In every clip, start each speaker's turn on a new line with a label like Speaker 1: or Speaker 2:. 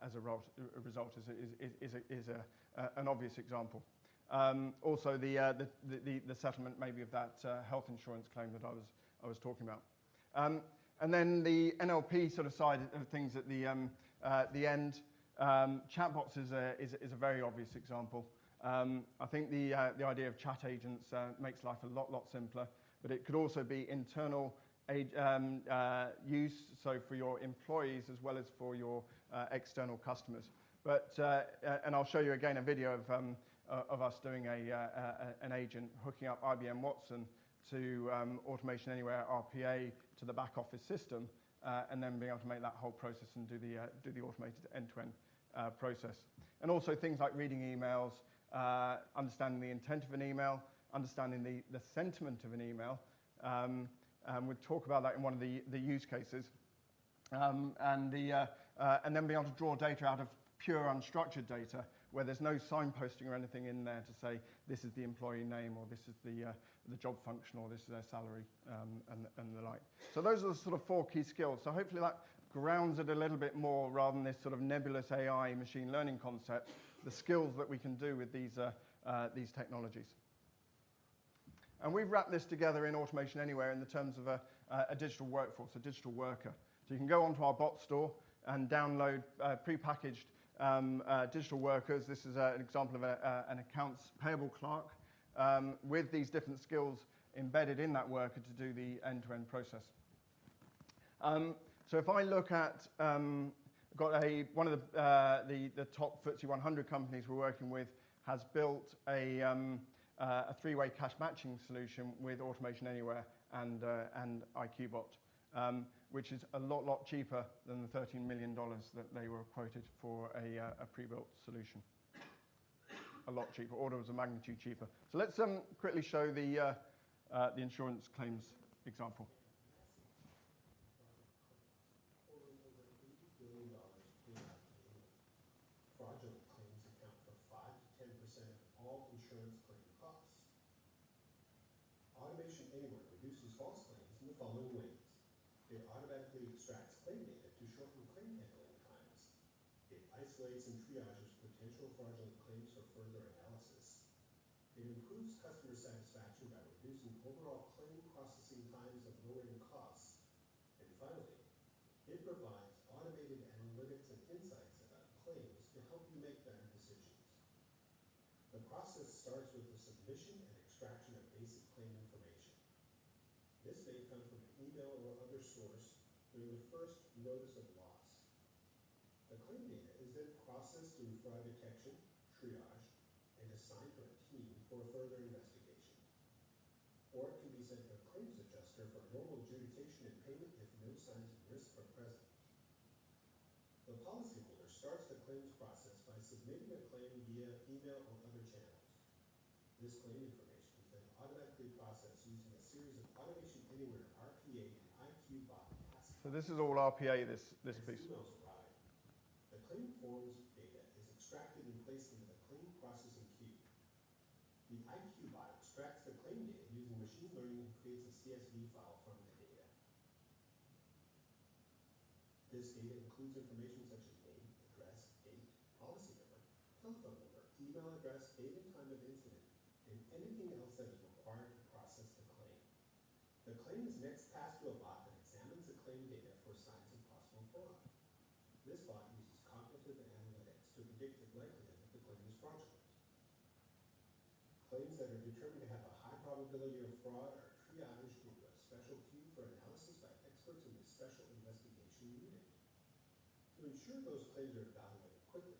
Speaker 1: as a result is an obvious example. Also, the settlement maybe of that health insurance claim that I was talking about. And then the NLP sort of side of things at the end. Chatbots is a very obvious example. I think the idea of chat agents makes life a lot simpler, but it could also be internal use, so for your employees as well as for your external customers. But and I'll show you again a video of us doing an agent hooking up IBM Watson to Automation Anywhere RPA to the back office system, and then being able to make that whole process and do the automated end-to-end process. And also things like reading emails, understanding the intent of an email, understanding the sentiment of an email. We'll talk about that in one of the use cases. And then being able to draw data out of pure unstructured data where there's no signposting or anything in there to say this is the employee name or this is the job function or this is their salary and the like. So those are the sort of 4 key skills. So hopefully that grounds it a little bit more rather than this sort of nebulous AI machine learning concept, the skills that we can do with these technologies. And we've wrapped this together in Automation Anywhere in the terms of a digital workforce, a digital worker. So you can go onto our bot store and download prepackaged digital workers. This is an example of an accounts payable clerk with these different skills embedded in that worker to do the end-to-end process. So if I look at, one of the top FTSE 100 companies we're working with has built a 3-way cash matching solution with Automation Anywhere and IQbot, which is a lot cheaper than the $13 million that they were quoted for a pre-built solution. A lot cheaper, orders of magnitude cheaper. So let's quickly show the insurance claims example.
Speaker 2: Fraudulent claims account for 5 to 10% of all insurance claim costs. Automation Anywhere reduces false claims in the following ways. It automatically extracts claim data to shorten claim handling times. It isolates and triages potential fraudulent claims for further analysis. It improves customer satisfaction by reducing overall claim processing times and lowering costs. And finally, it provides automated analytics and insights about claims to help you make better decisions. The process starts with the submission and extraction of basic claim information. This may come from an email or other source during the first notice of loss. The claim data is then processed through fraud detection, triage, and assigned to a team for further investigation. Or it can be sent to a claims adjuster for normal adjudication and payment if no signs of risk are present. The policyholder starts the claims process by submitting a claim via email or other channels. This claim information is then automatically processed using a series of Automation Anywhere RPA and IQbot tasks.
Speaker 1: So this is all RPA, this piece.
Speaker 2: Emails arrive. The claim forms data is extracted and placed into the claim processing queue. The IQbot extracts the claim data using machine learning and creates a CSV file from the data. This data includes information such as name, address, date, policy number, telephone number, email address, date and time of incident, and anything else that is required to process the claim. The claim is next passed to a bot that examines the claim data for signs of possible fraud. This bot uses cognitive analytics to predict the likelihood that the claim is fraudulent. Claims that are determined to have a high probability of fraud are triaged into a special queue for analysis by experts in the Special Investigation Unit. To ensure those claims are evaluated quickly,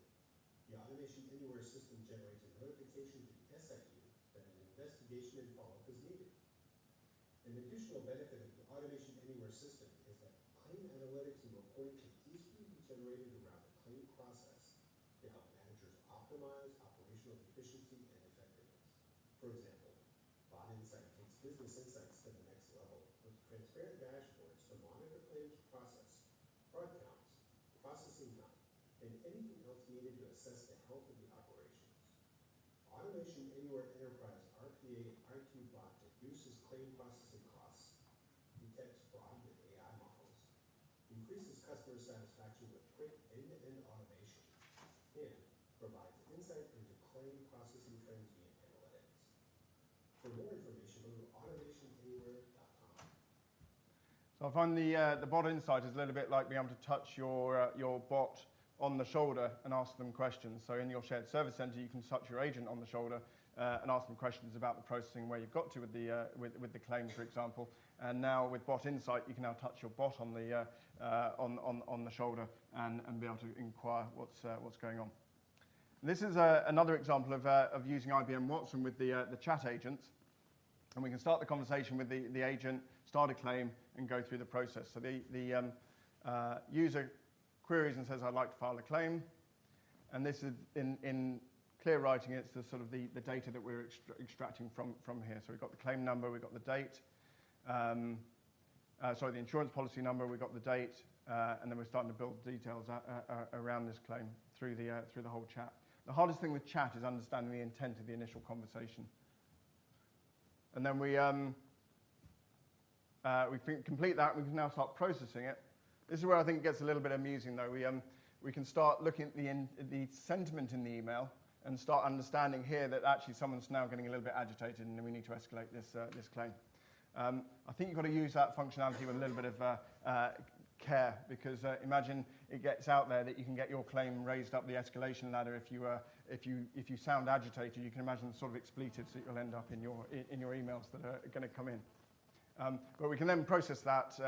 Speaker 2: the Automation Anywhere system generates a notification to the SIU that an investigation and follow-up is needed. An additional benefit of the Automation Anywhere system is that claim analytics and reporting can easily be generated around the claim process to help managers optimize operational efficiency and effectiveness. For example, Bot Insight takes business insights to the next level with transparent dashboards to monitor claims process, fraud counts, processing time, and anything else needed to assess the health of the operations. Automation Anywhere Enterprise RPA and IQbot reduces claim processing costs, detects fraud with AI models, increases customer satisfaction with quick end-to-end automation,
Speaker 1: So I find the bot insight is a little bit like being able to touch your bot on the shoulder and ask them questions. So in your shared service center, you can touch your agent on the shoulder and ask them questions about the processing, where you've got to with the claim, for example. And now with Bot Insight, you can now touch your bot on the shoulder and be able to inquire what's going on. And this is another example of using IBM Watson with the chat agents. And we can start the conversation with the agent, start a claim, and go through the process. So the user queries and says, I'd like to file a claim. And this is in clear writing, it's the sort of the data that we're extracting from here. So we've got the claim number, we've got the date, the insurance policy number, we've got the date, and then we're starting to build details around this claim through the whole chat. The hardest thing with chat is understanding the intent of the initial conversation. And then we complete that, and we can now start processing it. This is where I think it gets a little bit amusing, though. We can start looking at the sentiment in the email and start understanding here that actually someone's now getting a little bit agitated and we need to escalate this claim. I think you've got to use that functionality with a little bit of care, because imagine it gets out there that you can get your claim raised up the escalation ladder if you sound agitated. You can imagine the sort of expletives that you'll end up in your emails that are going to come in. But we can then process that,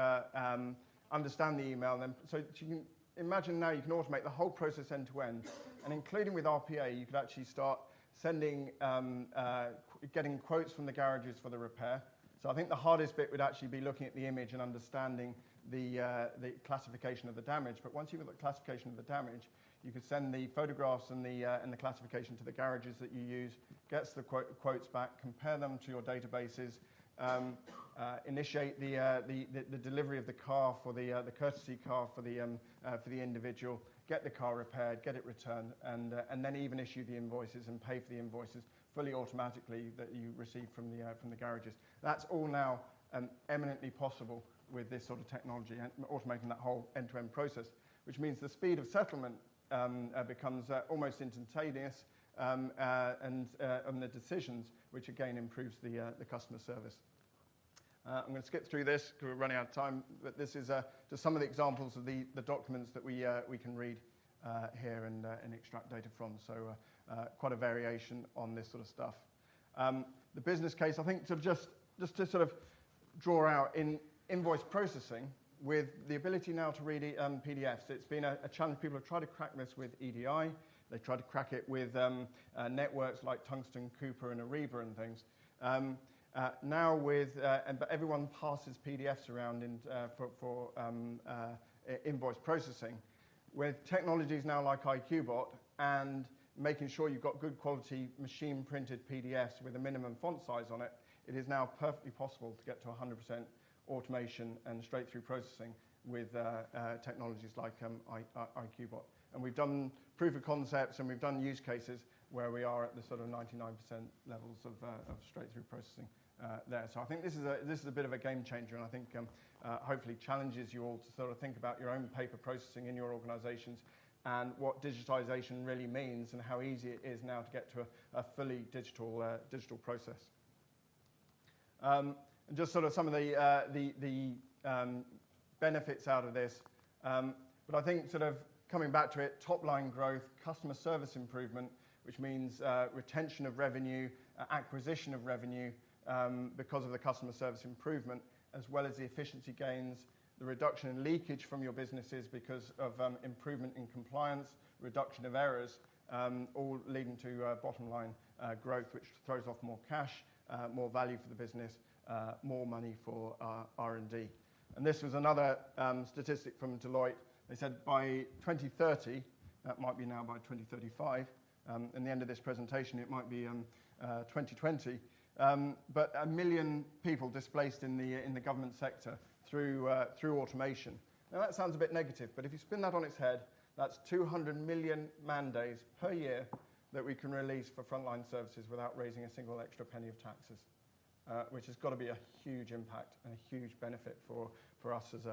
Speaker 1: understand the email, and then so you can imagine now you can automate the whole process end to end, and including with RPA, you could actually start sending, getting quotes from the garages for the repair. So I think the hardest bit would actually be looking at the image and understanding the classification of the damage. But once you've got the classification of the damage, you could send the photographs and the classification to the garages that you use, gets the quotes back, compare them to your databases, initiate the delivery of the car for the courtesy car for the individual, get the car repaired, get it returned, and then even issue the invoices and pay for the invoices fully automatically that you receive from the garages. That's all now eminently possible with this sort of technology, and automating that whole end-to-end process, which means the speed of settlement becomes almost instantaneous, and the decisions, which again improves the customer service. I'm going to skip through this because we're running out of time, but this is just some of the examples of the documents that we can read here and extract data from. So quite a variation on this sort of stuff. The business case, I think, just to sort of draw out in invoice processing, with the ability now to read PDFs, it's been a challenge. People have tried to crack this with EDI. They tried to crack it with networks like Tungsten, Cooper, and Ariba and things. Now but everyone passes PDFs around for invoice processing. With technologies now like IQBot and making sure you've got good quality machine printed PDFs with a minimum font size on it, it is now perfectly possible to get to 100% automation and straight through processing with technologies like IQBot. And we've done proof of concepts and we've done use cases where we are at the sort of 99% levels of straight through processing there. So I think this is a bit of a game changer, and I think hopefully challenges you all to sort of think about your own paper processing in your organizations and what digitization really means and how easy it is now to get to a fully digital process. And just sort of some of the benefits out of this. But I think sort of coming back to it, top line growth, customer service improvement, which means retention of revenue, acquisition of revenue because of the customer service improvement, as well as the efficiency gains, the reduction in leakage from your businesses because of improvement in compliance, reduction of errors, all leading to bottom line growth, which throws off more cash, more value for the business, more money for R&D. And this was another statistic from Deloitte. They said by 2030, that might be now by 2035, in the end of this presentation, it might be 2020, but 1 million people displaced in the government sector through automation. Now that sounds a bit negative, but if you spin that on its head, that's 200 million man days per year that we can release for frontline services without raising a single extra penny of taxes, which has got to be a huge impact and a huge benefit for us as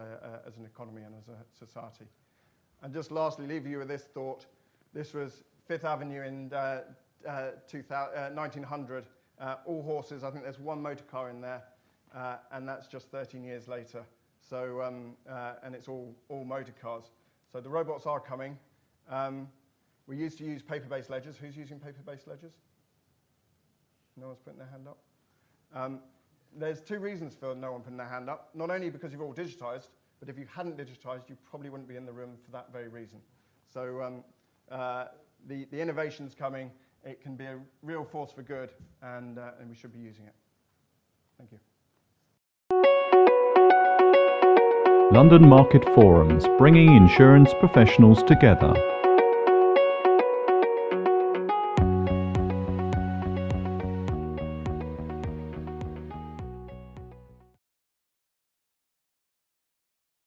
Speaker 1: an economy and as a society. And just lastly, leave you with this thought. This was Fifth Avenue in 1900. All horses. I think there's one motor car in there, and that's just 13 years later. So, and it's all motor cars. So the robots are coming. We used to use paper-based ledgers. Who's using paper-based ledgers? No one's putting their hand up. There's two reasons for no one putting their hand up. Not only because you've all digitized, but if you hadn't digitized, you probably wouldn't be in the room for that very reason. So the innovation's coming. It can be a real force for good, and we should be using it. Thank you.
Speaker 3: London Market Forums, bringing insurance professionals together.